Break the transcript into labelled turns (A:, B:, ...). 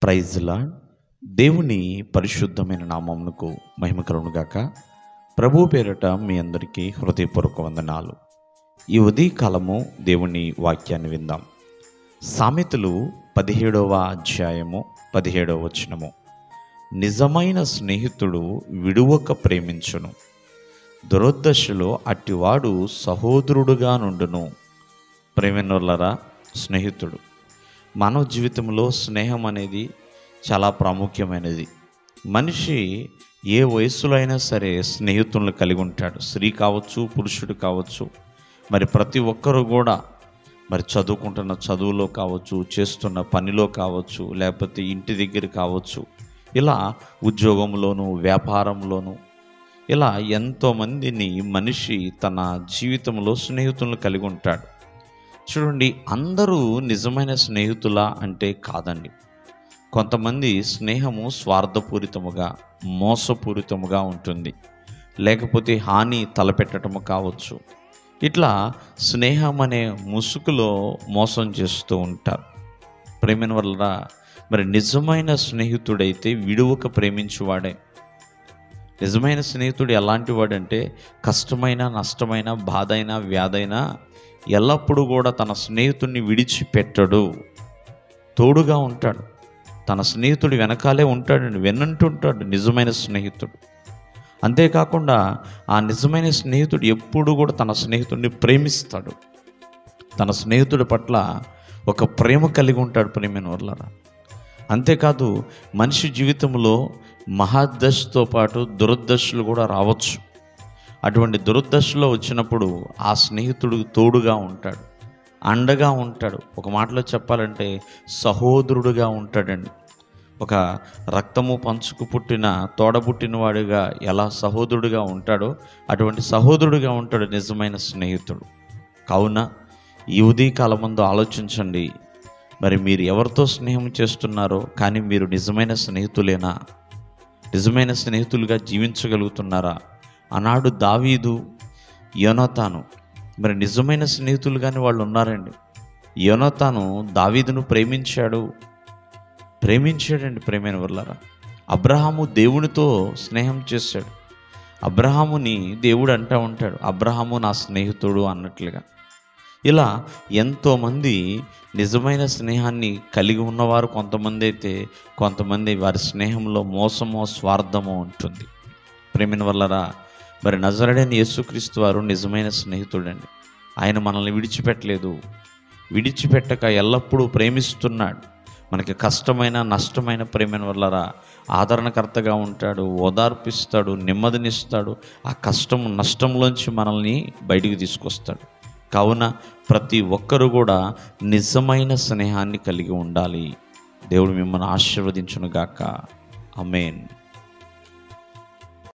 A: Praise lord. దేవుని పరిశుద్ధమైన నామమునకు మహిమ కలుగునుగాక. ప్రభు పేరట మీ అందరికీ హృదయపూర్వక వందనాలు. ఈ ఉదయకాలము దేవుని వాక్యాన్ని విందాం. సామెతలు 17వ అధ్యాయము 17వ వచనము. నిజమైన స్నేహితుడు విడువక ప్రేమించును, దురదశలో అట్టివాడు సహోదరుడుగా నుండును. ప్రేమినులరా, స్నేహితుడు మానవ జీవితంలో స్నేహం అనేది చాలా ప్రాముఖ్యమైనది. మనిషి ఏ వయస్సులో అయినా సరే స్నేహితులను కలిగి ఉంటాడు. స్త్రీ కావచ్చు, పురుషుడు కావచ్చు. మరి ప్రతి ఒక్కరు కూడా మరి చదువుకుంటున్న చదువులో కావచ్చు, చేస్తున్న పనిలో కావచ్చు, లేకపోతే ఇంటి దగ్గర కావచ్చు, ఇలా ఉద్యోగంలోనూ వ్యాపారంలోనూ ఇలా ఎంతోమందిని మనిషి తన జీవితంలో స్నేహితులను కలిగి ఉంటాడు. చూడండి, అందరూ నిజమైన స్నేహితులా అంటే కాదండి. కొంతమంది స్నేహము స్వార్థపూరితముగా, మోసపూరితముగా ఉంటుంది. లేకపోతే హాని తలపెట్టడము కావచ్చు. ఇట్లా స్నేహం అనే ముసుగులో మోసం చేస్తూ ఉంటారు. ప్రేమిన వల్ల మరి నిజమైన స్నేహితుడైతే విడువక ప్రేమించువాడే. నిజమైన స్నేహితుడు ఎలాంటి వాడంటే కష్టమైన, నష్టమైన, బాధైన, వ్యాధైనా ఎల్లప్పుడూ కూడా తన స్నేహితుడిని విడిచిపెట్టడు, తోడుగా ఉంటాడు. తన స్నేహితుడి వెనకాలే ఉంటాడు, వెన్నంటుంటాడు నిజమైన స్నేహితుడు. అంతేకాకుండా ఆ నిజమైన స్నేహితుడు ఎప్పుడు కూడా తన స్నేహితుడిని ప్రేమిస్తాడు. తన స్నేహితుడి పట్ల ఒక ప్రేమ కలిగి ఉంటాడు. ప్రేమైన వాళ్ళరా, అంతేకాదు మనిషి జీవితంలో మహాదశతో పాటు దురదశలు కూడా రావచ్చు. అటువంటి దురదశలో వచ్చినప్పుడు ఆ స్నేహితుడు తోడుగా ఉంటాడు, అండగా ఉంటాడు. ఒక మాటలో చెప్పాలంటే సహోదరుడుగా ఉంటాడండి. ఒక రక్తము పంచుకు పుట్టిన తోడబుట్టిన వాడిగా ఎలా సహోదరుడుగా ఉంటాడో అటువంటి సహోదరుడుగా ఉంటాడు నిజమైన స్నేహితుడు. కావున ఈ ఉదయకాలం ముందు ఆలోచించండి, మరి మీరు ఎవరితో స్నేహం చేస్తున్నారో, కానీ మీరు నిజమైన స్నేహితులేనా? నిజమైన స్నేహితులుగా జీవించగలుగుతున్నారా? ఆనాడు దావీదు, యోనాతాను మరి నిజమైన స్నేహితులు కానీ వాళ్ళు ఉన్నారండి. యోనాతాను దావీదును ప్రేమించాడండి. ప్రేమైన వాళ్ళరా, అబ్రహాము దేవునితో స్నేహం చేశాడు. అబ్రహాముని దేవుడు అంటూ ఉంటాడు, అబ్రహాము నా స్నేహితుడు అన్నట్లుగా. ఇలా ఎంతోమంది నిజమైన స్నేహాన్ని కలిగి ఉన్నవారు కొంతమంది అయితే, కొంతమంది వారి స్నేహంలో మోసమో స్వార్థమో ఉంటుంది. ప్రేమిన వల్లరా, మరి నజరేయుడైన యేసుక్రీస్తు వారు నిజమైన స్నేహితుడండి. ఆయన మనల్ని విడిచిపెట్టలేదు, విడిచిపెట్టక ఎల్లప్పుడూ ప్రేమిస్తున్నాడు. మనకి కష్టమైన, నష్టమైన ప్రేమైన వల్లరా ఆదరణకర్తగా ఉంటాడు, ఓదార్పిస్తాడు, నెమ్మదినిస్తాడు. ఆ కష్టం, నష్టంలోంచి మనల్ని బయటికి తీసుకొస్తాడు. కావున ప్రతి ఒక్కరూ కూడా నిజమైన స్నేహాన్ని కలిగి ఉండాలి. దేవుడు మిమ్మల్ని ఆశీర్వదించునుగాక. ఆమేన్.